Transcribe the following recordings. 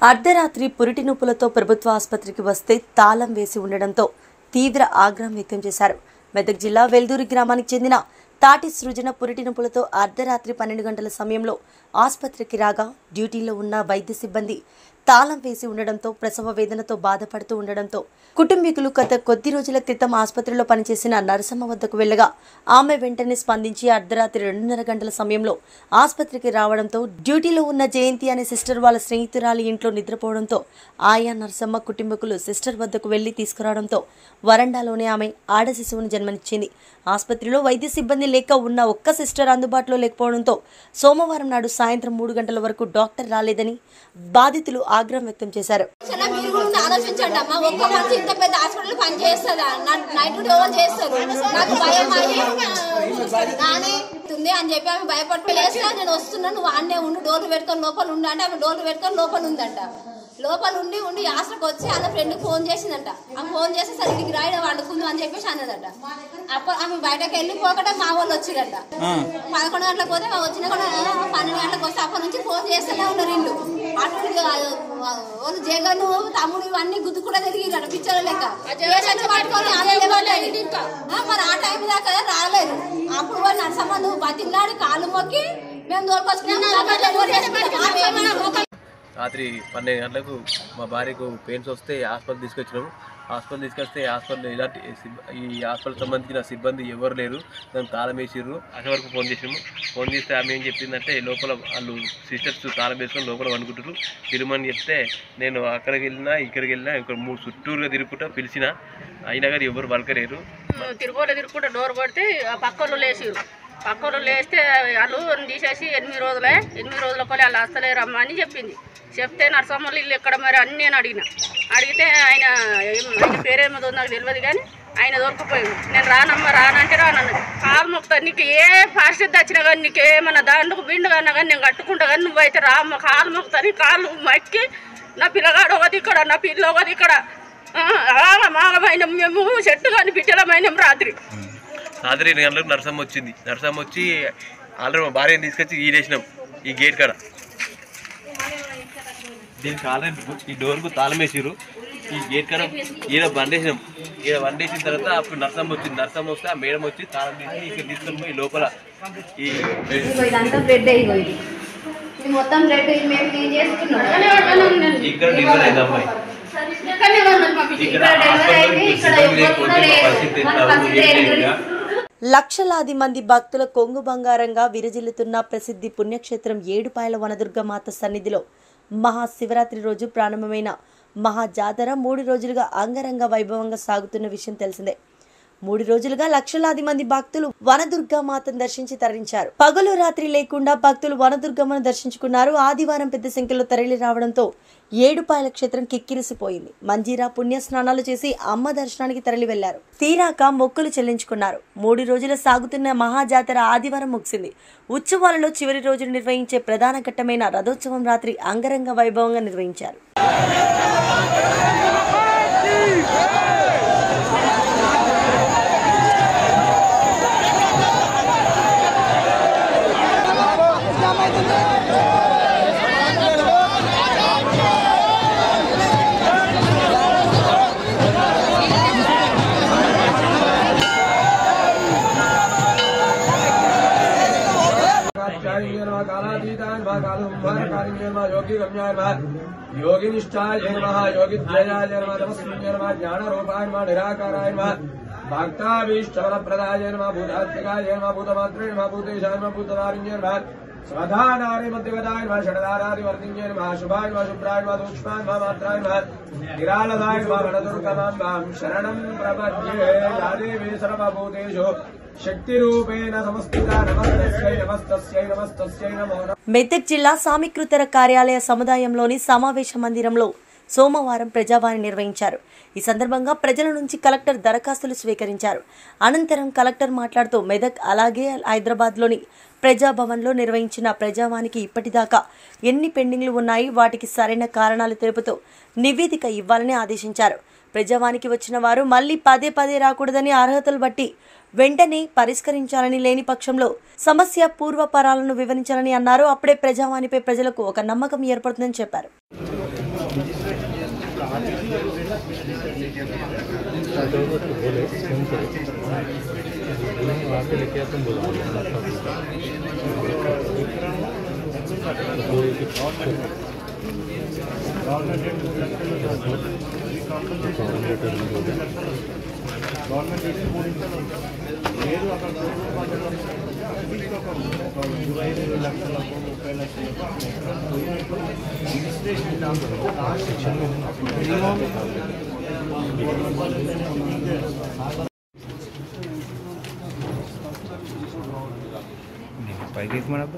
అర్ధరాత్రి పురిటి నొప్పులతో ప్రభుత్వ ఆసుపత్రికి వస్తే తాళం వేసి ఉండడంతో తీవ్ర ఆగ్రహం వ్యక్తం చేశారు. మెదక్ జిల్లా వెల్దూరి గ్రామానికి చెందిన తాటి సృజన పురిటి నొప్పులతో అర్ధరాత్రి 12 గంటల సమయంలో ఆసుపత్రికి రాగా డ్యూటీలో ఉన్న వైద్య సిబ్బంది తాళం వేసి ఉండడంతో ప్రసవ వేదనతో బాధపడుతూ ఉండడంతో కుటుంబీకులు గత కొద్ది రోజుల క్రితం ఆసుపత్రిలో పనిచేసిన నరసమ్మ వద్దకు వెళ్లగా ఆమె వెంటనే స్పందించి అర్ధరాత్రి 2:30 గంటల సమయంలో ఆసుపత్రికి రావడంతో డ్యూటీలో ఉన్న జయంతి అనే సిస్టర్ వాళ్ళ స్నేహితురాలి ఇంట్లో నిద్రపోవడంతో ఆయా నరసమ్మ కుటుంబీకులు సిస్టర్ వద్దకు వెళ్లి తీసుకురావడంతో వరండాలోనే ఆమె ఆడ శిశువును జన్మనిచ్చింది. ఆసుపత్రిలో వైద్య సిబ్బంది లేక ఉన్న ఒక్క సిస్టర్ అందుబాటులో లేకపోవడంతో సోమవారం నాడు సాయంత్రం 3 గంటల వరకు డాక్టర్ రాలేదని బాధితులు ఆగ్రహం వ్యక్తం చేశారు. అని చెప్పి ఆమె భయపడి నేను వస్తున్నాను, నువ్వు ఆడనే ఉండు, డోర్లు పెట్టుకొని లోపల ఉండు అంటే ఆమె డోర్లు పెట్టుకొని లోపల ఉందంట. లోపల ఉండి హాస్టల్కి వచ్చి వాళ్ళ ఫ్రెండ్ ఫోన్ చేసిందంట. ఆమె ఫోన్ చేసి సరే ఇంటికి రాయడం వండుకుందాం అని చెప్పేసి అన్నదట. అప్పుడు ఆమె బయటకు వెళ్ళిపోకట మా వాళ్ళు వచ్చిరట. 11 గంటలకు పోతే వచ్చిన 12 గంటలకు వస్తే అప్పటి నుంచి ఫోన్ చేస్తూనే ఉన్నారు ఇల్లు. అటు వాళ్ళు జగన్ తమ్ముడు ఇవన్నీ గుద్దు కూడా తిరిగిరట పిచ్చర్ లెక్క పట్టుకొని మరి ఆ టైం దాకా రాలేదు. అప్పుడు పోయి నరసమ్మ నువ్వు బతిలాడి కాళ్ళు మొక్కి మేము దోలుకొచ్చుకున్నాం. రాత్రి 12 గంటలకు మా భార్యకు పెయిన్స్ వస్తే హాస్పిటల్ తీసుకొచ్చినాము. హాస్పిటల్ తీసుకొస్తే హాస్పిటల్ ఇలాంటి ఈ హాస్పిటల్ సంబంధించిన సిబ్బంది ఎవరు లేరు, దాన్ని తాళం వేసిర్రు. అక్కడ వరకు ఫోన్ చేసాము. ఫోన్ చేస్తే ఆమె ఏం చెప్పిందంటే లోపల వాళ్ళు సిస్టర్స్ తాళం వేసుకొని లోపల వండుకుంటారు తిరుమని చెప్తే నేను అక్కడికి వెళ్ళినా ఇక్కడికి వెళ్ళినా ఇక్కడ 3 చుట్టూరుగా తిరుగుకుంటా పిలిచిన అయినా కానీ ఎవరు వలకలేరు. తిరుగుకుంటా డోర్ కొడితే పక్కలు లేచిరు. పక్కలు లేస్తే వాళ్ళు తీసేసి 8 రోజులకి వాళ్ళు వస్తలేరు అమ్మ అని చెప్పింది. చెప్తే నరసమ్మలు ఇల్లు ఎక్కడ మరి అని నేను అడిగితే ఆయన పేరేమో నాకు తెలియదు కానీ ఆయన దొరికిపోయింది. నేను రానంటే రానన్నది. కాలు మొక్కుతా, నీకు ఏ పరిస్థితి వచ్చినా కానీ నీకు ఏమన్నా దాంట్లో బిండు కన్నా కానీ నేను కట్టుకుంటా కానీ నువ్వైతే రామ్మ కాలు మొక్కుతా, నీ కాళ్ళు మక్కి నా పిల్లగాడు ఒకది ఇక్కడ, నా పిల్ల ఒకది ఇక్కడ మాగమైనం మేము చెట్టు కానీ బిడ్డలమైనం. రాత్రి 2 గంటలకు నరసమ్మ వచ్చింది. నరసమ్మ వచ్చి ఆల్రెడీ మా భార్యను తీసుకొచ్చి ఈడేసినాం ఈ గేట్ కాడ. దీనికి ఆల్రెడీ ఈ డోర్కు తాళం వేసిరు. ఈ గేట్ కాడ ఈడ బండేసినాం. ఈడ బండేసిన తర్వాత అప్పుడు నరసమ్మ వచ్చింది. నరసమ్మ వస్తే ఆ మేడం వచ్చి తాళం తీసి ఇక్కడ తీసుకొని పోయి లోపల ఇక్కడ డెలివరీ అయింది అమ్మాయి. లక్షలాది మంది భక్తుల కొంగు బంగారంగా విరజిల్లుతున్న ప్రసిద్ధి పుణ్యక్షేత్రం ఏడుపాయల వనదుర్గమాత సన్నిధిలో మహాశివరాత్రి రోజు ప్రారంభమైన మహాజాతర 3 రోజులుగా అంగరంగ వైభవంగా సాగుతున్న విషయం తెలిసిందే. 3 రోజులుగా లక్షలాది మంది భక్తులు వనదుర్గమాతను దర్శించి తరలించారు. పగలు రాత్రి లేకుండా భక్తులు వనదుర్గమ్మను దర్శించుకున్నారు. ఆదివారం పెద్ద సంఖ్యలో తరలి రావడంతో ఏడుపాయల క్షేత్రం కిక్కిరిసిపోయింది. మంజీరా పుణ్య స్నానాలు చేసి అమ్మ దర్శనానికి తరలి వెళ్లారు. తీరాక మొక్కులు చెల్లించుకున్నారు. 3 రోజుల సాగుతున్న మహాజాతర ఆదివారం ముగిసింది. ఉత్సవాలలో చివరి రోజు నిర్వహించే ప్రధాన ఘట్టమైన రథోత్సవం రాత్రి అంగరంగ వైభవంగా నిర్వహించారు. योगिनिष्ठाय नमः, योगिद्वयाय नमः, तमस्विन्य नमः, ज्ञानरूपाय नमः, निराकाराय नमः, भक्ताभीष्टवरप्रदाय नमः, भूतात्मिकाय नमः, भूतमात्रे नमः, भूतेशाय नमः, भूतवारिण्य नमः, स्वधानारे मध्यवदाय नमः, षडधारादिवर्तिन्य नमः, शुभाय नमः, शुभ्राय नमः, सूक्ष्माय नमः, मात्राय नमः, निरालदाय नमः, वनदुर्गमां शरणं प्रपद्ये। या देवी सर्वभूतेषु శక్తిరూపేణ సమస్థిత నమస్తస్యై నమస్తస్యై నమస్తస్యై నమో. మెదక్ జిల్లా సామికృతర కార్యాలయ సముదాయంలోని సమావేశ మందిరంలో సోమవారం ప్రజావాణి నిర్వహించారు. ఈ సందర్భంగా ప్రజల నుంచి కలెక్టర్ దరఖాస్తులు స్వీకరించారు. అనంతరం కలెక్టర్ మాట్లాడుతూ మెదక్ అలాగే హైదరాబాద్లోని ప్రజాభవన్లో నిర్వహించిన ప్రజావాణికి ఇప్పటిదాకా ఎన్ని పెండింగ్లు ఉన్నాయి, వాటికి సరైన కారణాలు తెలుపుతూ నివేదిక ఇవ్వాలని ఆదేశించారు. ప్రజావానికి వచ్చిన వారు మళ్లీ పదే రాకూడదని, అర్హతలు బట్టి వెంటనే పరిష్కరించాలని, లేని పక్షంలో సమస్య పూర్వపరాలను వివరించాలని అన్నారు. అప్పుడే ప్రజావాణిపై ప్రజలకు ఒక నమ్మకం ఏర్పడుతుందని చెప్పారు. పైకి మనకు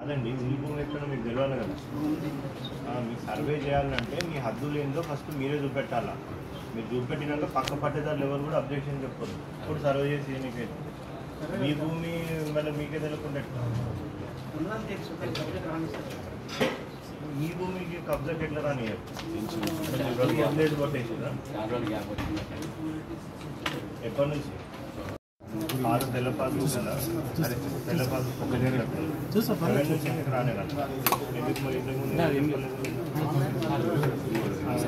అదండి మీ భూమి ఎక్కడో మీకు తెలియాలి కదా. మీకు సర్వే చేయాలంటే మీ హద్దులు ఏందో ఫస్ట్ మీరే చూపెట్టాలా. మీరు చూపెట్టినాక పక్క పట్టేదారులు ఎవరు కూడా అబ్జెక్షన్ చెప్పరు. ఇప్పుడు సర్వే చేసి మీకే మీ భూమి మళ్ళీ మీకే తెలియకుండా మీ భూమికి కబ్జాకి ఎట్లా రానియరు. కొట్టేసిరా ఎప్పటి నుంచి 6 తెల్ల పాలు కదా. అదే తెల్ల పాలు నుంచి మీకు రానే కదా. ఎందుకు మరి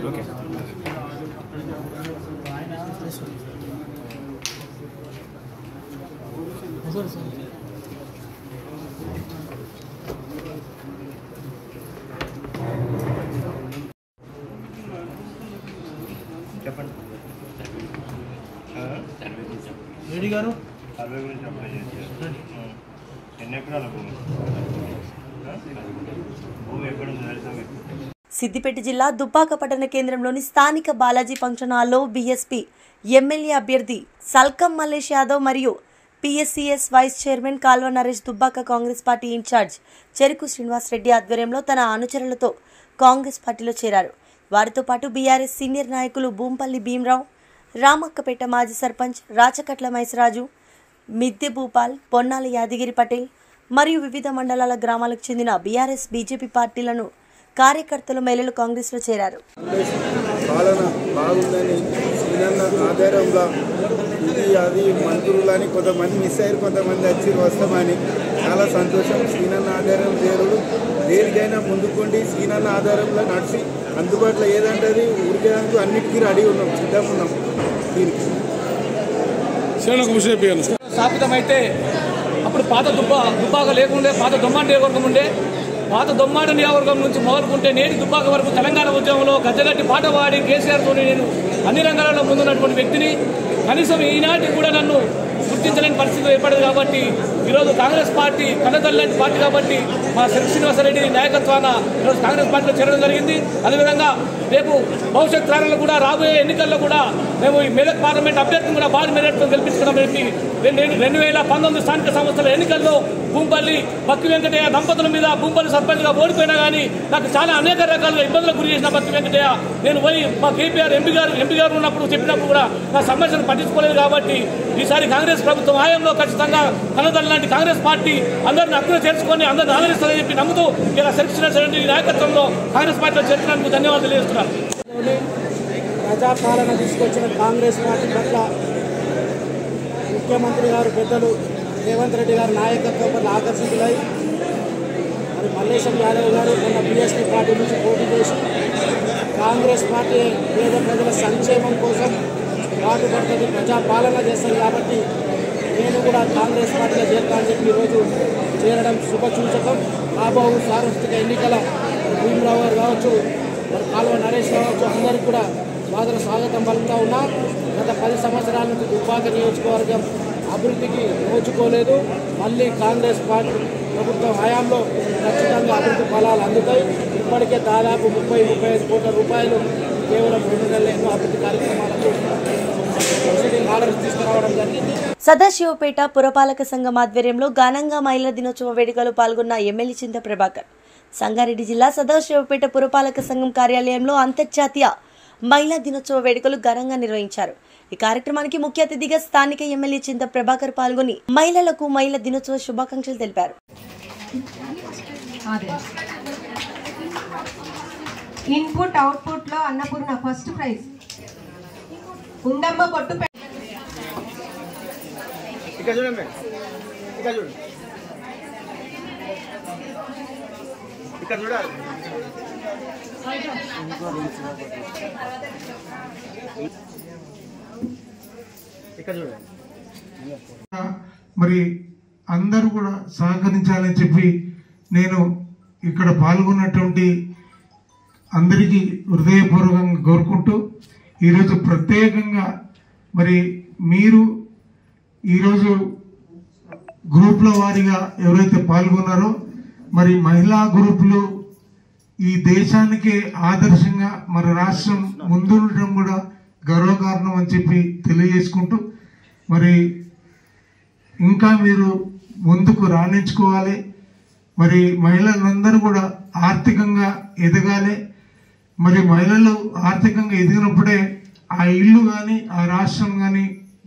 ఓకే చెప్పండి. రెడ్డి గారు సర్వే గురించి అప్లై చేశారు. ఎన్ని ఎకరాల భూమి ఎక్కడుంది తెలుసా మీకు? సిద్దిపేట జిల్లా దుబ్బాక పట్టణ కేంద్రంలోని స్థానిక బాలాజీ ఫంక్షన్ హాల్లో బీఎస్పీ ఎమ్మెల్యే అభ్యర్థి సల్కం మల్లేష్ యాదవ్ మరియు పీఎస్సీఎస్ వైస్ చైర్మన్ కాల్వ నరేష్ దుబ్బాక కాంగ్రెస్ పార్టీ ఇన్ఛార్జ్ చెరుకు శ్రీనివాస్ రెడ్డి ఆధ్వర్యంలో తన అనుచరులతో కాంగ్రెస్ పార్టీలో చేరారు. వారితో పాటు బీఆర్ఎస్ సీనియర్ నాయకులు భూంపల్లి భీమరావు, రామక్కపేట మాజీ సర్పంచ్ రాచకట్ల మైసరాజు, మిద్దె భూపాల్, పొన్నాల యాదగిరి పటేల్ మరియు వివిధ మండలాల గ్రామాలకు చెందిన బీఆర్ఎస్ బీజేపీ పార్టీలను కార్యకర్తలు మహిళలు కాంగ్రెస్లో చేరారు. పాలన బాగుందని సీనన్న ఆధారంలో ఇది అది మంత్రులని కొంతమంది మిస్ అయ్యారు, కొంతమంది వచ్చి వస్తామని చాలా సంతోషం. సీనన్న ఆధారం చేరుడు దేనికైనా ముందుకుండి సీనన్న ఆధారంలో నడిచి అందుబాటులో ఏదంటే ఊరికేదానికి అన్నిటికీ రెడీ ఉన్నాం, సిద్ధంగా ఉన్నాం. దీనికి స్థాపితమైతే అప్పుడు పాత దుబ్బాక లేకుండే, పాత దొమ్మాటి నియోజకవర్గం ఉండే. పాత దొమ్మాటి నియోజకవర్గం నుంచి మొదలుకుంటే నేటి దుబ్బాక వరకు తెలంగాణ ఉద్యమంలో గద్దెగట్టి పాట పాడి కేసీఆర్తో నేను అన్ని రంగాలలో ముందున్నటువంటి వ్యక్తిని. కనీసం ఈనాటికి కూడా నన్ను గుర్తించలేని పరిస్థితి ఏర్పడదు. కాబట్టి ఈరోజు కాంగ్రెస్ పార్టీ కన్నతల్లి లాంటి పార్టీ కాబట్టి మా చెరుకు శ్రీనివాసరెడ్డి నాయకత్వాన ఈరోజు కాంగ్రెస్ పార్టీలో చేరడం జరిగింది. అదేవిధంగా రేపు భవిష్యత్ తరాలలో కూడా రాబోయే ఎన్నికల్లో కూడా మేము ఈ మెదక్ పార్లమెంట్ అభ్యర్థిని కూడా భారీ మెజార్టీతో గెలిపించడం. 2019 స్థానిక సంస్థల ఎన్నికల్లో భూంపల్లి బక్కి వెంకటయ్య దంపతుల మీద భూంపల్లి సర్పంచ్గా ఓడిపోయినా కానీ నాకు చాలా అనేక రకాలుగా ఇబ్బందులకు గురి చేసిన బక్కి వెంకటయ్య నేను పోయి మా కేపీఆర్ ఎంపీ గారు ఉన్నప్పుడు చెప్పినప్పుడు కూడా నా సమస్యను పట్టించుకోలేదు. కాబట్టి ఈసారి కాంగ్రెస్ ప్రభుత్వం హయాంలో ఖచ్చితంగా కన్నతల్లి లాంటి కాంగ్రెస్ పార్టీ అందరిని అక్కున చేర్చుకొని అందరిని ఆదరిస్తారని చెప్పి నమ్ముతూ ఇలా సెలక్షన్టువంటి నాయకత్వంలో కాంగ్రెస్ పార్టీలో చేర్చినందుకు ధన్యవాదాలు తెలియజేస్తున్నారు. ప్రజాపాలన తీసుకొచ్చిన కాంగ్రెస్ పార్టీ పట్ల ముఖ్యమంత్రి గారు పెద్దలు రేవంత్ రెడ్డి గారి నాయకత్వం పట్ల ఆకర్షితులై మరి మల్లేశం యాదవ్ గారు మొన్న బీఎస్పీ పార్టీ నుంచి పోటీ చేసి కాంగ్రెస్ పార్టీ పేద ప్రజల సంక్షేమం కోసం పాటుపడుతుంది, ప్రజాపాలన చేస్తుంది. కాబట్టి నేను కూడా కాంగ్రెస్ పార్టీలో చేరుతానని చెప్పి ఈరోజు చేరడం శుభసూచకం. రాబోవు సార్వత్రిక ఎన్నికల భీమరావు గారు కావచ్చు, మరి కాల్వ నరేష్ కావచ్చు, అందరికీ కూడా స్వాగత స్వాగతం పలుకుతూ ఉన్నా. గత 10 సంవత్సరాల నుంచి దుబ్బాక నియోజకవర్గం అభివృద్ధికి నోచుకోలేదు. మళ్ళీ కాంగ్రెస్ పార్టీ ప్రభుత్వం హయాంలో ఖచ్చితంగా అభివృద్ధి ఫలాలు అందుతాయి. ఇప్పటికే దాదాపు 30-35 కోట్ల రూపాయలు కేవలం 2 నెలల ఎన్నో అభివృద్ధి కార్యక్రమాలకు ఆర్డర్స్ తీసుకురావడం జరిగింది. సదాశివపేట పురపాలక సంఘం ఆధ్వర్యంలో ఘనంగా మహిళా దినోత్సవ వేడుకలు పాల్గొన్న ఎమ్మెల్యే చింత ప్రభాకర్. సంగారెడ్డి జిల్లా సదాశివపేట పురపాలక సంఘం కార్యాలయంలో అంతర్జాతీయ మహిళా దినోత్సవ వేడుకలు ఘనంగా నిర్వహించారు. ఈ కార్యక్రమానికి ముఖ్య అతిథిగా స్థానిక ఎమ్మెల్యే చింత ప్రభాకర్ పాల్గొని మహిళలకు మహిళా దినోత్సవ శుభాకాంక్షలు తెలిపారు. ఇన్పుట్ అవుట్పుట్ లో అన్నపూర్ణ ఫస్ట్ ప్రైజ్. ఉండమ్మ పొట్టు ఇక్కడ చూడండి ఇక్కడ చూడండి ఇక్కడ చూడాలి ఇక్కడ చూడండి మరి అందరూ కూడా సహకరించాలని చెప్పి నేను ఇక్కడ పాల్గొన్నటువంటి అందరికీ హృదయపూర్వకంగా కోరుకుంటూ ఈరోజు ప్రత్యేకంగా మరి మీరు ఈరోజు గ్రూప్ల వారీగా ఎవరైతే పాల్గొన్నారో మరి మహిళా గ్రూపులు ఈ దేశానికే ఆదర్శంగా మన రాష్ట్రం ముందుండటం కూడా గర్వకారణం అని చెప్పి తెలియజేసుకుంటూ మరి ఇంకా మీరు ముందుకు రాణించుకోవాలి. మరి మహిళలందరూ కూడా ఆర్థికంగా ఎదగాలి. మరి మహిళలు ఆర్థికంగా ఎదిగినప్పుడే ఆ ఇల్లు కానీ ఆ రాష్ట్రం కానీ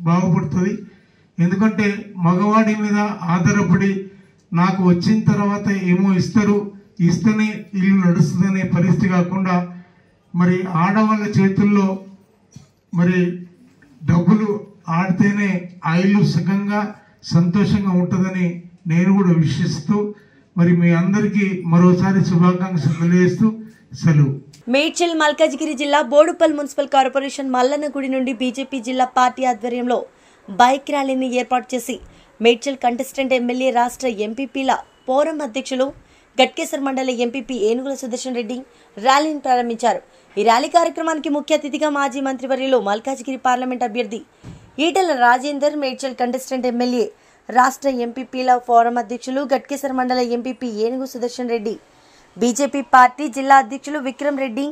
బాగుపడుతుంది. ఎందుకంటే మగవాడి మీద ఆధారపడి నాకు వచ్చిన తర్వాత ఏమో ఇస్తేనే ఇల్లు నడుస్తుందనే పరిస్థితి కాకుండా మరి ఆడవాళ్ళ చేతుల్లో మరి డబ్బులు ఆడితేనే ఆ ఇల్లు సుఖంగా సంతోషంగా ఉంటుందని నేను కూడా విశ్వసిస్తూ మరి మీ అందరికీ మరోసారి శుభాకాంక్షలు తెలియజేస్తూ సెలవు. మేడ్చల్ మల్కాజిగిరి జిల్లా బోడుపల్ మున్సిపల్ కార్పొరేషన్ మల్లన్న గుడి నుండి బీజేపీ జిల్లా పార్టీ ఆధ్వర్యంలో బైక్ ర్యాలీని ఏర్పాటు చేసి మేడ్చల్ కంటెస్టెంట్ ఎమ్మెల్యే రాష్ట్ర ఎంపీపీల ఫోరం అధ్యక్షులు గట్కేసర్ మండల ఎంపీపీ ఏనుగుల సుదర్శన్ రెడ్డి ర్యాలీని ప్రారంభించారు. ఈ ర్యాలీ కార్యక్రమానికి ముఖ్య అతిథిగా మాజీ మంత్రివర్యులు మల్కాజిగిరి పార్లమెంట్ అభ్యర్థి ఈటెల రాజేందర్, మేడ్చల్ కంటెస్టెంట్ ఎమ్మెల్యే రాష్ట్ర ఎంపీపీల ఫోరం అధ్యక్షులు గట్కేసర్ మండల ఎంపీపీ ఏనుగు సుదర్శన్ రెడ్డి, బీజేపీ పార్టీ జిల్లా అధ్యక్షులు విక్రమ్ రెడ్డి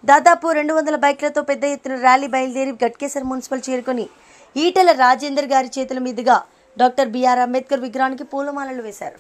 దాదాపు 200 బైక్లతో పెద్ద ఎత్తున ర్యాలీ బయలుదేరి గట్కేసర్ మున్సిపల్ చేరుకుని ఈటెల రాజేందర్ గారి చేతుల మీదుగా డాక్టర్ బిఆర్ అంబేద్కర్ విగ్రహానికి పూలమాలలు వేశారు.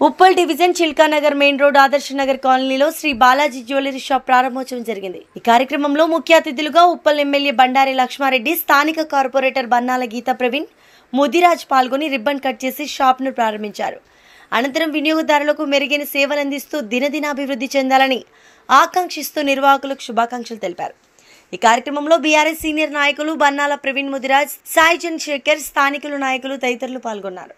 Uppal division Chilkanagar main road ఆదర్శ నగర్ కాలనీలో శ్రీ బాలాజీ జ్యువెలరీ షాప్ ప్రారంభోత్సవం జరిగింది. ఈ కార్యక్రమంలో ముఖ్య అతిథులుగా ఉప్పల్ ఎమ్మెల్యే బండారి లక్ష్మారెడ్డి, స్థానిక కార్పొరేటర్ బన్నాల గీతా ప్రవీణ్, ముదిరాజ్ పాల్గొని రిబ్బన్ కట్ చేసి షాప్ ను ప్రారంభించారు. అనంతరం వినియోగదారులకు మెరుగైన సేవలందిస్తూ దినదినాభివృద్ధి చెందాలని ఆకాంక్షిస్తూ నిర్వాహకులకు శుభాకాంక్షలు తెలిపారు. ఈ కార్యక్రమంలో బీఆర్ఎస్ సీనియర్ నాయకులు బన్నాల ప్రవీణ్, ముదిరాజ్, సాయి చంద్రశేఖర్, స్థానికులు నాయకులు తదితరులు పాల్గొన్నారు.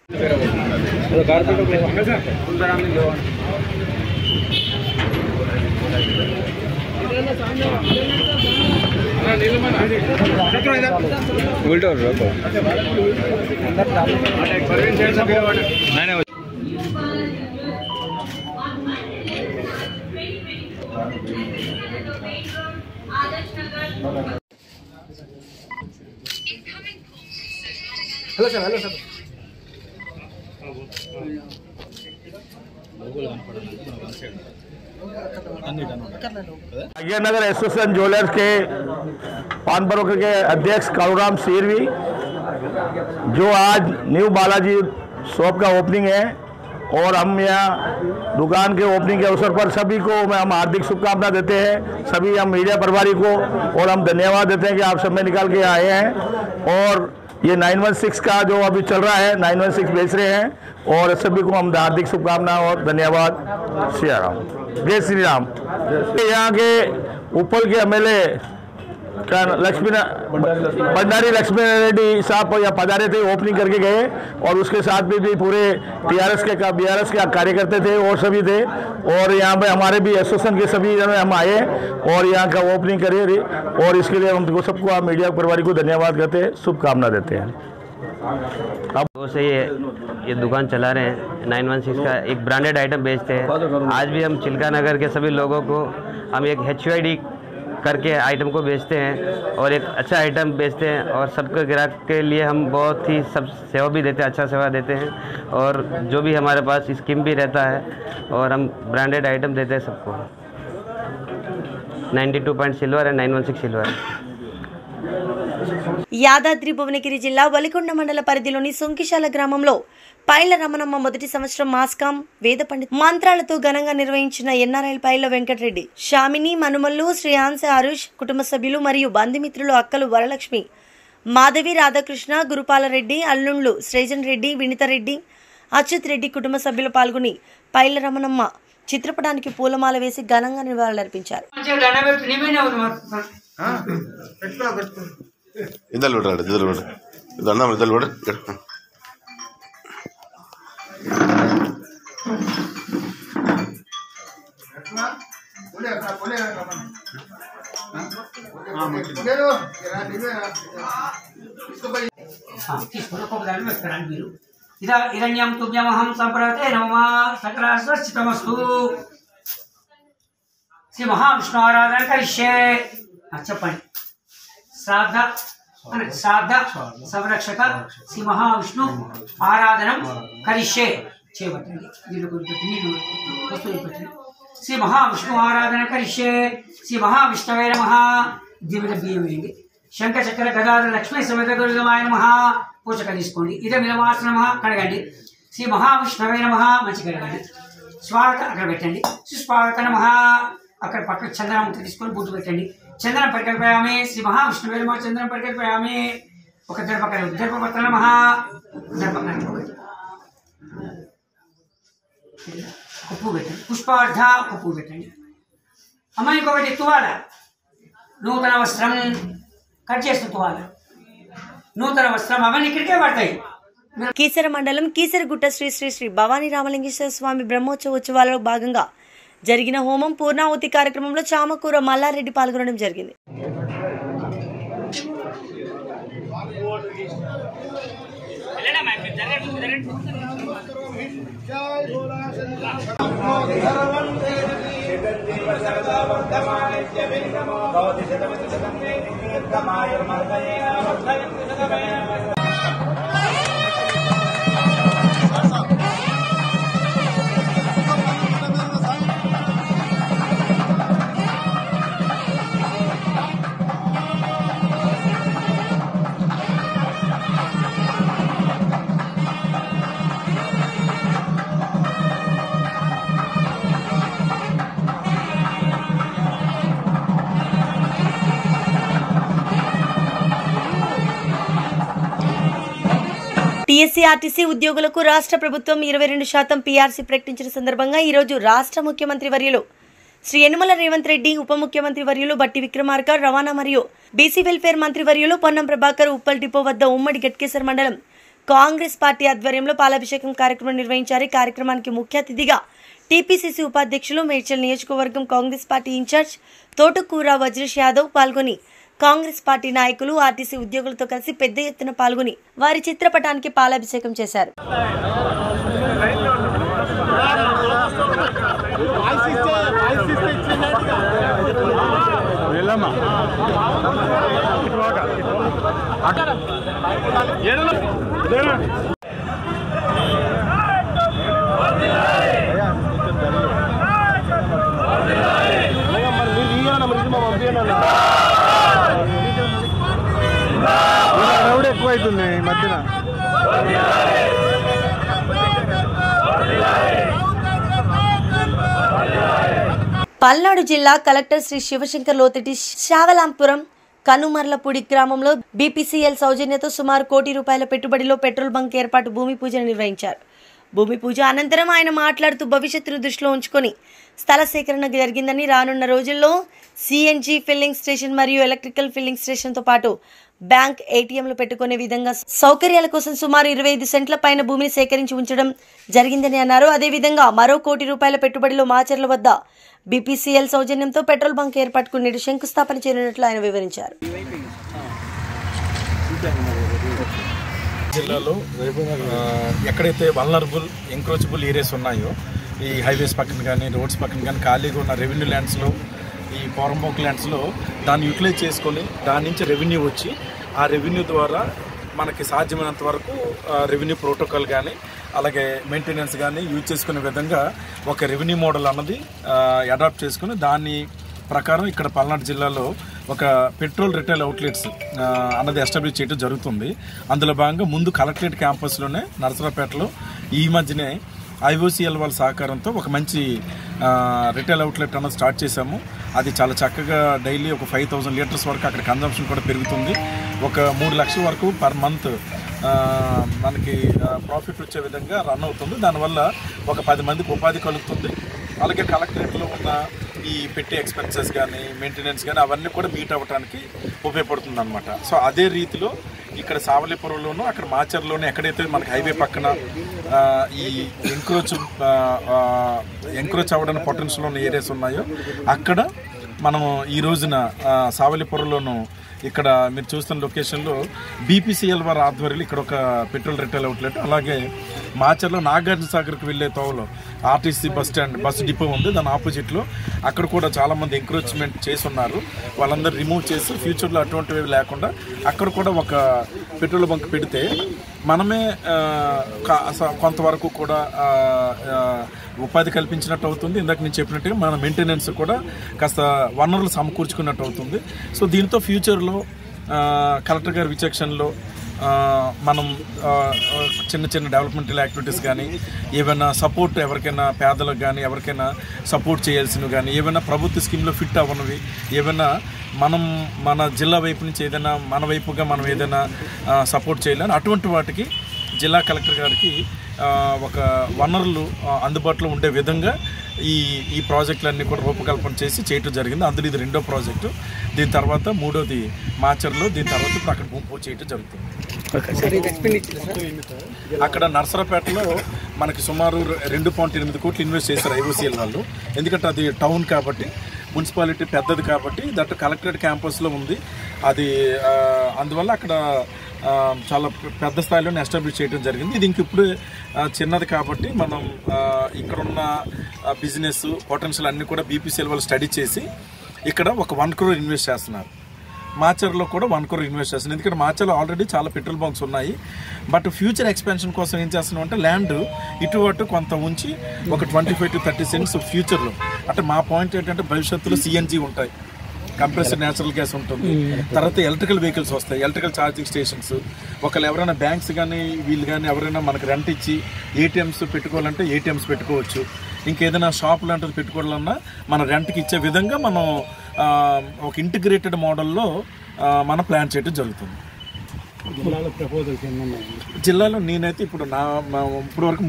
Hello sir Bhagyanagar association jewellers के पान ब्रोकर के अध्यक्ष कालूराम सिरवी, जो आज न्यू बालाजी शॉप का ओपनिंग है और हम यहाँ दुकान के ओपनिंग के अवसर पर सभी को हम हार्दिक शुभकामनाएं देते हैं, सभी हम मीडिया प्रभारी को, और हम धन्यवाद देते हैं कि आप समय निकाल के आए हैं। और ये 916 का जो अभी चल रहा है 916 बेच रहे हैं, और सभी को हम हार्दिक शुभकामनाएं और धन्यवाद। श्री राम, जय श्री राम। यहाँ के उप्पल के एमएलए भंडारी लक्ष्मी रेड्डी साहब यहाँ पधारे थे, ओपनिंग करके गए, और उसके साथ भी पूरे बीआरएस के कार्यकर्ता थे और सभी थे, और यहाँ पे हमारे भी एसोसिएशन के सभी जन हम आए और यहाँ का ओपनिंग करे, और इसके लिए हम सबको आप मीडिया परिवार को धन्यवाद करते हैं, शुभकामना देते हैं। अब से ये दुकान चला रहे हैं, 916 का एक ब्रांडेड आइटम बेचते हैं। आज भी हम चिल्का नगर के सभी लोगों को हम एक HUID करके आइटम को बेचते हैं और एक अच्छा आइटम बेचते हैं, और सबके ग्राहक के लिए हम बहुत ही सब सेवा भी देते हैं, अच्छा सेवा देते हैं, और जो भी हमारे पास स्कीम भी रहता है, और हम ब्रांडेड आइटम देते हैं सबको। 92 पॉइंट सिल्वर है, 916 सिल्वर है। యాదాద్రి భువనగిరి జిల్లా వలికొండ మండల పరిధిలోని సుంకిశాల గ్రామంలో పైల రమణమ్మ మొదటి సంవత్సరం మాస్కాం వేద పండిత మంత్రాలతో ఘనంగా నిర్వహించిన ఎన్ఆర్ఐ పైల వెంకటరెడ్డి, షామిని, మనుమల్లు, శ్రేయాన్స్, ఆరుష్ కుటుంబ సభ్యులు మరియు బంధుమిత్రులు, అక్కలు వరలక్ష్మి, మాధవి, రాధాకృష్ణ, గురుపాలరెడ్డి, అల్లుండ్లు శ్రేజన్ రెడ్డి, వినితారెడ్డి, అచ్యుత్ రెడ్డి కుటుంబ సభ్యులు పాల్గొని పైల రమణమ్మ చిత్రపటానికి పూలమాల వేసి ఘనంగా నివాళులర్పించారు. ఇదన్యం తుభ్యమహం సంప్రతే నమః సకలాస్వస్థితమస్తు. శ్రీ మహావిష్ణు ఆరాధన కరిష్యే. చెప్పండి. శ్రాద్ధ సంరక్షక శ్రీ మహావిష్ణు ఆరాధనం కరిష్యే చేయబట్టండి. శ్రీ మహావిష్ణు ఆరాధన కరిష్యే. శ్రీ మహావిష్ణవే నమః. దివ్య బియ్యం వేయండి. శంఖచక్ర గదాధర లక్ష్మీ సమేత దుర్గమాయ నమః. పూజక తీసుకోండి. ఇదమిదమాస నమః. కడగండి. శ్రీ మహావిష్ణవే నమః. మంచి కడగండి. స్వాగత అక్కడ పెట్టండి. సుస్వాగత నమః. అక్కడ పక్కన చందనం తీసుకొని బుట్టు పెట్టండి. చందనం పరికల్పయామి. శ్రీ మహావిష్ణువే నమః. చందనం పరికల్పయామి. ఒక దర్పకర దర్పపత్ర నమః. దర్పకర ఉప్పు పెట్టండి. పుష్పార్థ ఉప్పు పెట్టండి. అమ్మ ఇంకొకటి తువాల, నూతన వస్త్రం కట్ చేసిన తువాల, నూతన వస్త్రం అవన్నీ ఇక్కడికే పడతాయి. కీసర మండలం కీసరగుట్ట శ్రీ శ్రీ శ్రీ భవానీ రామలింగేశ్వర స్వామి బ్రహ్మోత్సవ ఉత్సవాలలో భాగంగా జరిగిన హోమం పూర్ణాహుతి కార్యక్రమంలో చామకూర మల్లారెడ్డి పాల్గొనడం జరిగింది. టీఎస్సీ-ఆర్టీసీ ఉద్యోగులకు రాష్ట్ర ప్రభుత్వం 22% పీఆర్సీ ప్రకటించిన సందర్భంగా ఈరోజు రాష్ట్ర ముఖ్యమంత్రి వర్యులు శ్రీ యనమల రేవంత్ రెడ్డి, ఉప ముఖ్యమంత్రి వర్యులు బట్టి విక్రమార్క, రవాణా మరియు బీసీ వెల్ఫేర్ మంత్రి వర్యులు పొన్నం ప్రభాకర్ ఉప్పల్ డిపో వద్ద ఉమ్మడి గట్కేసర్ మండలం కాంగ్రెస్ పార్టీ ఆధ్వర్యంలో పాలాభిషేకం కార్యక్రమం నిర్వహించారు. ఈ కార్యక్రమానికి ముఖ్య అతిథిగా టీపీసీసీ ఉపాధ్యక్షులు, మేడ్చల్ నియోజకవర్గం కాంగ్రెస్ పార్టీ ఇన్ఛార్జ్ తోటకూర వజ్రేష్ యాదవ్ పాల్గొని కాంగ్రెస్ పార్టీ నాయకులు, ఆర్టీసీ ఉద్యోగులతో కలిసి పెద్ద ఎత్తున పాల్గొని వారి చిత్రపటానికి పాలాభిషేకం చేశారు. ఎక్కువైతుంది ఈ మధ్యన. పల్నాడు జిల్లా కలెక్టర్ శ్రీ శివశంకర్ లోతిటి శావలాంపురం కనుమర్లపూడి గ్రామంలో బీపీసీఎల్ సౌజన్యతో సుమారు ₹1 కోటి పెట్టుబడిలో పెట్రోల్ బంక్ ఏర్పాటు భూమి పూజను నిర్వహించారు. భూమి పూజ అనంతరం ఆయన మాట్లాడుతూ భవిష్యత్తును దృష్టిలో ఉంచుకొని స్థల సేకరణ జరిగిందని, రానున్న రోజుల్లో సిఎన్జి ఫిల్లింగ్ స్టేషన్ మరియు ఎలక్ట్రికల్ ఫిల్లింగ్ స్టేషన్తో పాటు బ్యాంక్, ఏటీఎంలు పెట్టుకునే విధంగా సౌకర్యాల కోసం సుమారు 25 సెంట్ల పైన భూమిని సేకరించి ఉంచడం జరిగిందని అన్నారు. అదేవిధంగా మరో ₹1 కోటి పెట్టుబడిలో మాచర్ల వద్ద బీపీసీఎల్ సౌజన్యంతో పెట్రోల్ బంక్ ఏర్పాటుకు నేడు శంకుస్థాపన చేయనున్నట్లు ఆయన వివరించారు. జిల్లాలో ఎక్కడైతే వల్నరబుల్ ఎంక్రోచబుల్ ఏరియాస్ ఉన్నాయో, ఈ హైవేస్ పక్కన కానీ రోడ్స్ పక్కన కానీ ఖాళీగా ఉన్న రెవెన్యూ ల్యాండ్స్లో, ఈ పోరంబోక్ ల్యాండ్స్లో దాన్ని యూటిలైజ్ చేసుకొని దాని నుంచి రెవెన్యూ వచ్చి ఆ రెవెన్యూ ద్వారా మనకి సాధ్యమైనంత వరకు రెవెన్యూ ప్రోటోకాల్ కానీ అలాగే మెయింటెనెన్స్ కానీ యూజ్ చేసుకునే విధంగా ఒక రెవెన్యూ మోడల్ అన్నది అడాప్ట్ చేసుకుని దాని ప్రకారం ఇక్కడ పల్నాడు జిల్లాలో ఒక పెట్రోల్ రిటైల్ అవుట్లెట్స్ అన్నది ఎస్టాబ్లిష్ చేయడం జరుగుతుంది. అందులో భాగంగా ముందు కలెక్టరేట్ క్యాంపస్లోనే నరసరావుపేటలో ఈ మధ్యనే IOCL వాళ్ళ సహకారంతో ఒక మంచి రిటైల్ అవుట్లెట్ అన్నది స్టార్ట్ చేశాము. అది చాలా చక్కగా డైలీ ఒక 5000 లీటర్స్ వరకు అక్కడ కన్జంప్షన్ కూడా పెరుగుతుంది. ఒక 3 లక్షల వరకు పర్ మంత్ మనకి ప్రాఫిట్ వచ్చే విధంగా రన్ అవుతుంది. దానివల్ల ఒక 10 మందికి ఉపాధి కలుగుతుంది. అలాగే కలెక్టరేట్లో ఉన్న ఈ పెట్టే ఎక్స్పెన్సెస్ కానీ మెయింటెనెన్స్ కానీ అవన్నీ కూడా మీట్ అవ్వడానికి ఉపయోగపడుతుంది అనమాట. సో అదే రీతిలో ఇక్కడ సావలిపురంలోనూ అక్కడ మాచర్లోనూ ఎక్కడైతే మనకి హైవే పక్కన ఈ ఎంక్రోచ్ అవ్వడానికి పొటెన్షియల్ ఉన్న ఏరియాస్ ఉన్నాయో అక్కడ మనం ఈ రోజున సావలిపురంలోనూ ఇక్కడ మీరు చూస్తున్న లొకేషన్లో BPCL వారి ఆధ్వర్యంలో ఇక్కడ ఒక పెట్రోల్ రిటైల్ అవుట్లెట్, అలాగే మాచర్లో నాగార్జున సాగర్కి వెళ్ళే తోవలో RTC బస్ డిపో ఉంది. దాని ఆపోజిట్లో అక్కడ కూడా చాలామంది ఎంక్రోచ్మెంట్ చేసి ఉన్నారు. వాళ్ళందరూ రిమూవ్ చేసి ఫ్యూచర్లో అటువంటివి లేకుండా అక్కడ కూడా ఒక పెట్రోల్ బంక్ పెడితే మనమే కొంతవరకు కూడా ఉపాధి కల్పించినట్టు అవుతుంది. ఇందాక నేను చెప్పినట్టుగా మన మెయింటెనెన్స్ కూడా కాస్త వనరులు సమకూర్చుకున్నట్టు అవుతుంది. సో దీంతో ఫ్యూచర్లో కలెక్టర్ గారి విచక్షణలో మనం చిన్న చిన్న డెవలప్మెంటల్ యాక్టివిటీస్ కానీ ఏమైనా సపోర్ట్ ఎవరికైనా పేదలకు కానీ ఎవరికైనా సపోర్ట్ చేయాల్సినవి కానీ ఏమైనా ప్రభుత్వ స్కీమ్లో ఫిట్ అవ్వనివి ఏమైనా మనం మన జిల్లా వైపు నుంచి ఏదైనా మన వైపుగా మనం ఏదైనా సపోర్ట్ చేయాలని అటువంటి వాటికి జిల్లా కలెక్టర్ గారికి ఒక వనరులు అందుబాటులో ఉండే విధంగా ఈ ప్రాజెక్టులన్నీ కూడా రూపకల్పన చేసి చేయటం జరిగింది. అందులో ఇది 2వ ప్రాజెక్టు. దీని తర్వాత 3వది మాచర్లో, దీని తర్వాత ఇప్పుడు అక్కడ భూమి చేయటం జరుగుతుంది. అక్కడ నర్సరావుపేటలో మనకి సుమారు 2.8 కోట్లు ఇన్వెస్ట్ చేశారు IOCL వాళ్ళు. ఎందుకంటే అది టౌన్ కాబట్టి, మున్సిపాలిటీ పెద్దది కాబట్టి, దట్ కలెక్టరేట్ క్యాంపస్లో ఉంది అది. అందువల్ల అక్కడ చాలా పెద్ద స్థాయిలో ఎస్టాబ్లిష్ చేయడం జరిగింది. ఇది ఇంక ఇప్పుడు చిన్నది కాబట్టి మనం ఇక్కడున్న బిజినెస్ పొటెన్షియల్ అన్నీ కూడా BPCL వాళ్ళు స్టడీ చేసి ఇక్కడ ఒక 1 crore ఇన్వెస్ట్ చేస్తున్నారు. మాచర్లో కూడా 1 crore ఇన్వెస్ట్ చేస్తున్నారు. ఎందుకంటే మాచర్లో ఆల్రెడీ చాలా పెట్రోల్ బంక్స్ ఉన్నాయి. బట్ ఫ్యూచర్ ఎక్స్పెన్షన్ కోసం ఏం చేస్తున్నాం అంటే ల్యాండ్ ఇటు అటు కొంత ఉంచి ఒక 25 to 30 cents ఫ్యూచర్లో, అంటే మా పాయింట్ ఏంటంటే భవిష్యత్తులో CNG ఉంటాయి, కంప్రెస్డ్ న్యాచురల్ గ్యాస్ ఉంటుంది, తర్వాత ఎలక్ట్రికల్ వెహికల్స్ వస్తాయి, ఎలక్ట్రికల్ ఛార్జింగ్ స్టేషన్స్. ఒకళ్ళు ఎవరైనా బ్యాంక్స్ కానీ వీళ్ళు కానీ ఎవరైనా మనకి రెంట్ ఇచ్చి ATMs పెట్టుకోవాలంటే ATMs పెట్టుకోవచ్చు. ఇంకేదైనా షాప్ లాంటిది పెట్టుకోవాలన్నా మన రెంట్కి ఇచ్చే విధంగా మనం ఒక ఇంటిగ్రేటెడ్ మోడల్లో మనం ప్లాన్ చేయడం జరుగుతుంది. జిల్లాలో నేనైతే ఇప్పుడు ఇప్పుడు వరకు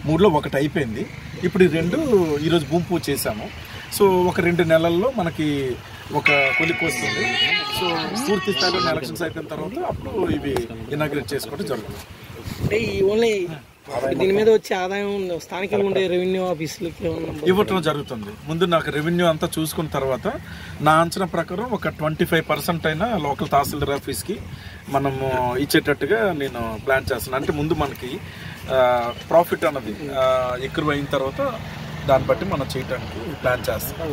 3లో ఒకటి అయిపోయింది. ఇప్పుడు ఈ 2 ఈరోజు భూమి పూజ చేశాము. సో ఒక 2 నెలల్లో మనకి ఒక కొలిక్ వస్తుంది. సో పూర్తి స్థాయిలో ఎలక్షన్స్ అయిపోయిన తర్వాత అప్పుడు ఇవి ఇనాగ్రేట్ చేసుకోవడం జరుగుతుంది. అంటే ఓన్లీ దీని మీద వచ్చే ఆదాయం స్థానికంగా ఉండే రెవెన్యూ ఆఫీసులకి ఇవ్వటం జరుగుతుంది. ముందు నాకు రెవెన్యూ అంతా చూసుకున్న తర్వాత నా అంచనా ప్రకారం ఒక 25% అయినా లోకల్ తహసీల్దార్ ఆఫీస్కి మనము ఇచ్చేటట్టుగా నేను ప్లాన్ చేస్తున్నాను. అంటే ముందు మనకి ప్రాఫిట్ అన్నది ఎక్కువ అయిన తర్వాత దాన్ని బట్టి మనం చేయడానికి ప్లాన్ చేస్తాం.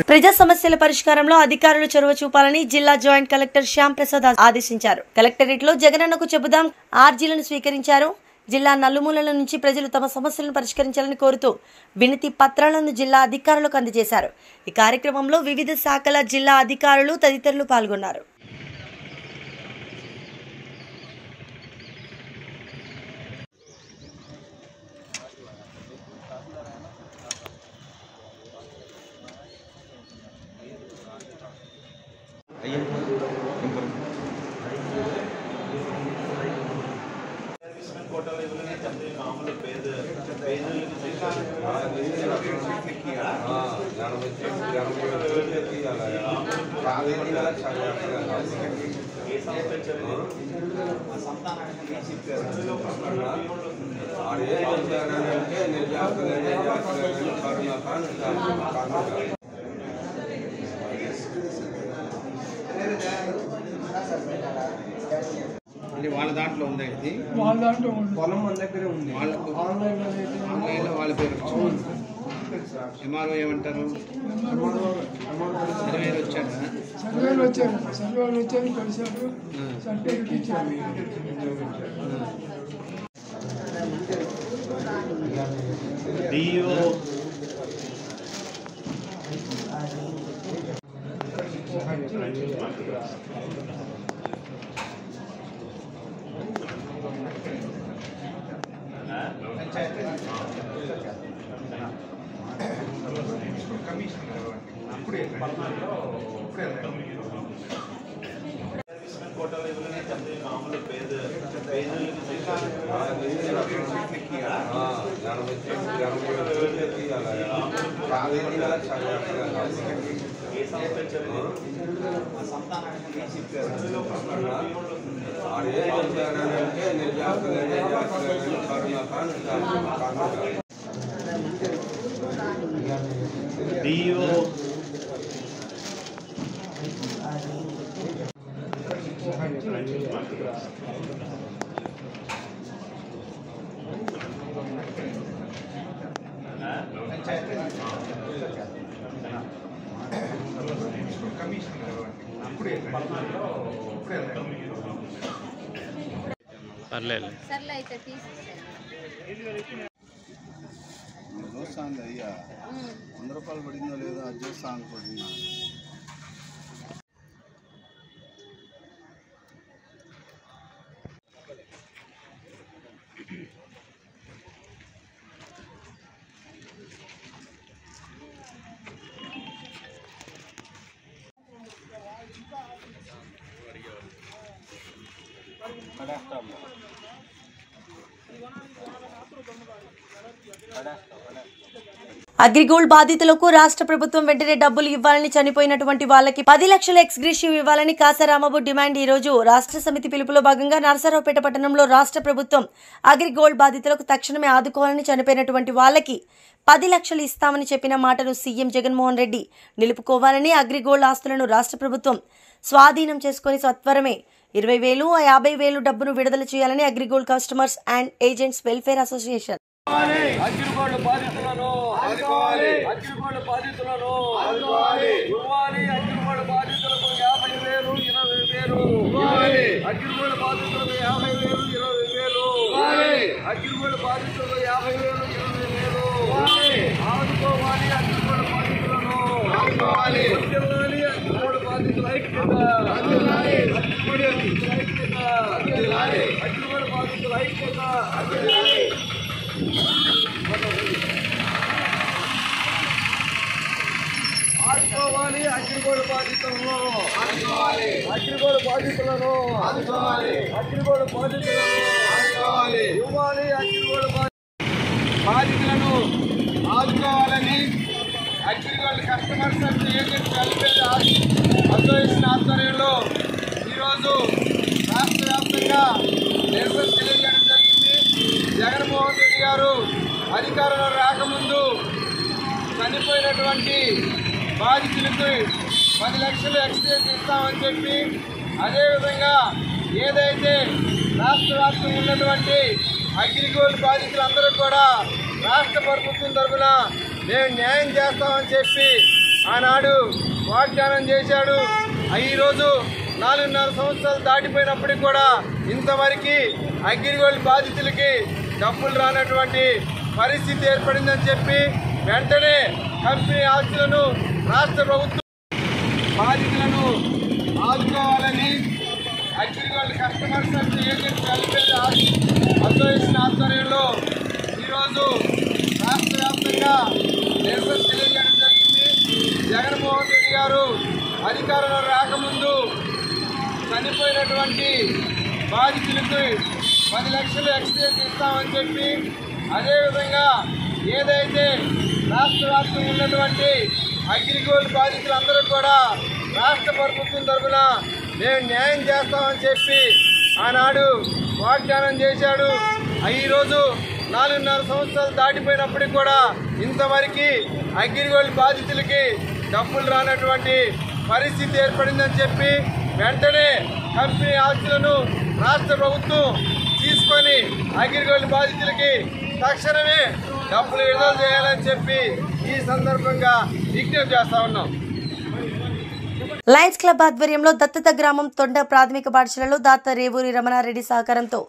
ప్రజా సమస్యల పరిష్కారంలో అధికారులు చొరవ చూపాలని జిల్లా జాయింట్ కలెక్టర్ శ్యామ్ ప్రసాద్ ఆదేశించారు. కలెక్టరేట్ లో జగనన్నకు చెబుదాం ఆర్జీలను స్వీకరించారు. జిల్లా నలుమూలల నుంచి ప్రజలు తమ సమస్యలను పరిష్కరించాలని కోరుతూ వినతి పత్రాలను జిల్లా అధికారులకు అందజేశారు. ఈ కార్యక్రమంలో వివిధ శాఖల జిల్లా అధికారులు తదితరులు పాల్గొన్నారు. వాళ్ళ దాంట్లో ఉందా ఇది? వాళ్ళ దాంట్లో పొలం మన దగ్గరే ఉంది. వాళ్ళకు ఆన్లైన్లో వాళ్ళ పేరు MRO ఏమంటారు? సర్వేలు వచ్చారు. సర్వేలు వచ్చారు కలిసారు, సర్టిఫికెట్ ఇచ్చారు. పర్లేదు సర్లే అయితే తీసి చూస్తాను అయ్యా 100 రూపాయలు పడిందో లేదో అది చూస్తా అనుకుంటున్నా. అగ్రిగోల్డ్ బాధితులకు రాష్ట్ర ప్రభుత్వం వెంటనే డబ్బులు ఇవ్వాలని, చనిపోయినటువంటి వాళ్ళకి 10 లక్షల ఎక్స్గ్రేషియో ఇవ్వాలని కాసారామబు డిమాండ్. ఈ రోజు రాష్ట్ర సమితి పిలుపులో భాగంగా నరసరావుపేట పట్టణంలో రాష్ట్ర ప్రభుత్వం అగ్రిగోల్డ్ బాధితులకు తక్షణమే ఆదుకోవాలని, చనిపోయినటువంటి వాళ్ళకి 10 లక్షలు ఇస్తామని చెప్పిన మాటను సీఎం జగన్మోహన్ రెడ్డి నిలుపుకోవాలని, అగ్రిగోల్డ్ ఆస్తులను రాష్ట్ర ప్రభుత్వం స్వాధీనం చేసుకుని సత్వరమే 20,000, 50,000 డబ్బును విడుదల చేయాలని AgriGold customers and agents welfare association. AgriGold బాధితులను ఆదుకోవాలి, అగ్రిగోల్డ్ బాధితులను ఆదుకోవాలి, ఇవ్వాలి. అగ్రిగోల్డ్ బాధితులకు 50,000, 20,000 ఇవ్వాలి. అగ్రిగోల్డ్ బాధితులకు 50,000, 20,000 ఇవ్వాలి. అగ్రిగోల్డ్ బాధితులకు 50,000, 20,000 ఇవ్వాలి. ఆదుకోవాలి. అగ్రిగోల్డ్ బాధితులను ఆదుకోవాలి. వర్ధిల్లాలి. అగ్రిగోల్డ్ బాధితుల ఐక్యత, వర్ధిల్లాలి. అగ్రిగోల్డ్ బాధితుల ఐక్యత, వర్ధిల్లాలి. అగ్రిగోల్డ్ బాధితుల ఐక్యత, వర్ధిల్లాలి. ఆదుకోవాలి. అగ్రిగోల్డ్ బాధితులను ఆదుకోవాలి. అగ్రిగోల్డ్ బాధితులను ఆదుకోవాలి. అగ్రిగోల్డ్ బాధితులను ఆదుకోవాలి. ఇవ్వాలి. అగ్రిగోల్డ్ బాధితులను ఆదుకోవాలని AgriGold customers and agents welfare association ఆధ్వర్యంలో ఈరోజు రాష్ట్ర వ్యాప్తంగా నిరసన తెలియజేయడం జరిగింది. జగన్మోహన్ రెడ్డి గారు అధికారంలో రాకముందు చనిపోయినటువంటి బాధితులకు 10 లక్షలు ఎక్స్గ్రేషియో ఇస్తామని చెప్పి, అదేవిధంగా ఏదైతే రాష్ట్ర వ్యాప్తంగా ఉన్నటువంటి అగ్రిగోల్డ్ బాధితులందరూ కూడా రాష్ట్ర ప్రభుత్వం తరఫున మేము న్యాయం చేస్తామని చెప్పి ఆనాడు వాగ్దానం చేశాడు. ఈరోజు 4.5 సంవత్సరాలు దాటిపోయినప్పటికీ కూడా ఇంతవరకు అగ్రిగోల్డ్ బాధితులకి డబ్బులు రానటువంటి పరిస్థితి ఏర్పడిందని చెప్పి వెంటనే కంపెనీ ఆస్తులను రాష్ట్ర ప్రభుత్వం బాధితులను ఆదుకోవాలని AgriGold customers and agents welfare association ఆధ్వర్యంలో ఈరోజు రాష్ట్ర వ్యాప్తంగా నిరసన తెలియజేయడం జరిగింది. జగన్మోహన్ రెడ్డి గారు అధికారంలో రాకముందు చనిపోయినటువంటి బాధితులకు 10 లక్షలు ఎక్స్గ్రేషియో ఇస్తామని చెప్పి, అదేవిధంగా ఏదైతే రాష్ట్ర వ్యాప్తంగా ఉన్నటువంటి అగ్రిగోల్డ్ బాధితులందరూ కూడా రాష్ట్ర ప్రభుత్వం తరఫున మేము న్యాయం చేస్తామని చెప్పి ఆనాడు వాగ్దానం చేశాడు. ఈరోజు 4.5 సంవత్సరాలు దాటిపోయినప్పటికీ కూడా ఇంతవరకు అగ్రిగోల్డ్ బాధితులకి డబ్బులు రానటువంటి పరిస్థితి ఏర్పడిందని చెప్పి వెంటనే కంపెనీ ఆస్తులను రాష్ట్ర ప్రభుత్వం తీసుకొని అగ్రిగోల్డ్ బాధితులకి తక్షణమే డబ్బులు విడుదల చేయాలని చెప్పి ఈ సందర్భంగా విజ్ఞప్తి చేస్తా ఉన్నాం. లయన్స్ క్లబ్ ఆధ్వర్యంలో దత్తత గ్రామం తొండ ప్రాథమిక పాఠశాలలో దాత రేవూరి రమణారెడ్డి సహకారంతో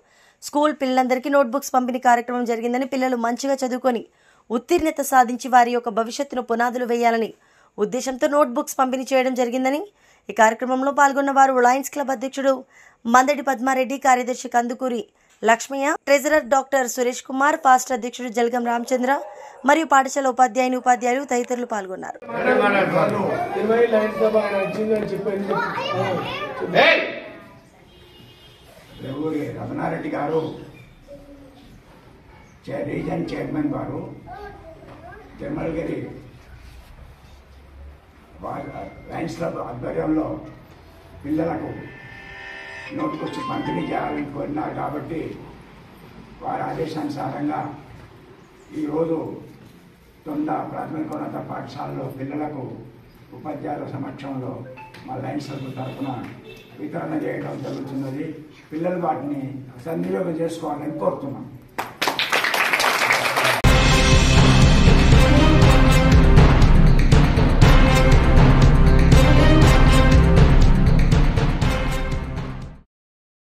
స్కూల్ పిల్లలందరికీ నోట్బుక్స్ పంపిణీ కార్యక్రమం జరిగిందని, పిల్లలు మంచిగా చదువుకొని ఉత్తీర్ణత సాధించి వారి యొక్క భవిష్యత్తును పునాదులు వేయాలని ఉద్దేశంతో నోట్బుక్స్ పంపిణీ చేయడం జరిగిందని, ఈ కార్యక్రమంలో పాల్గొన్న వారు లయన్స్ క్లబ్ అధ్యక్షుడు మందడి పద్మారెడ్డి, కార్యదర్శి Kandukuri Lakshmaiah, treasurer doctor Suresh Kumar, past అధ్యక్షుడు జల్గం రామచంద్ర మరియు పాఠశాల ఉపాధ్యాయులు తదితరులు పాల్గొన్నారు. రమణారెడ్డి గారు రీజన్ చైర్మన్ గారు తిరుమలగిరి లయన్స్ క్లబ్ ఆధ్వర్యంలో పిల్లలకు నోటుకొచ్చి పంపిణీ చేయాలని కోరినారు కాబట్టి వారి ఆదేశానుసారంగా ఈరోజు తొండ ప్రాథమికోన్నత పాఠశాలలో పిల్లలకు ఉపాధ్యాయుల సమక్షంలో మా లయన్స్ క్లబ్ తరఫున వితరణ చేయడం జరుగుతున్నది. పిల్లలు వాటిని సద్వినియోగం చేసుకోవాలని కోరుతున్నాం.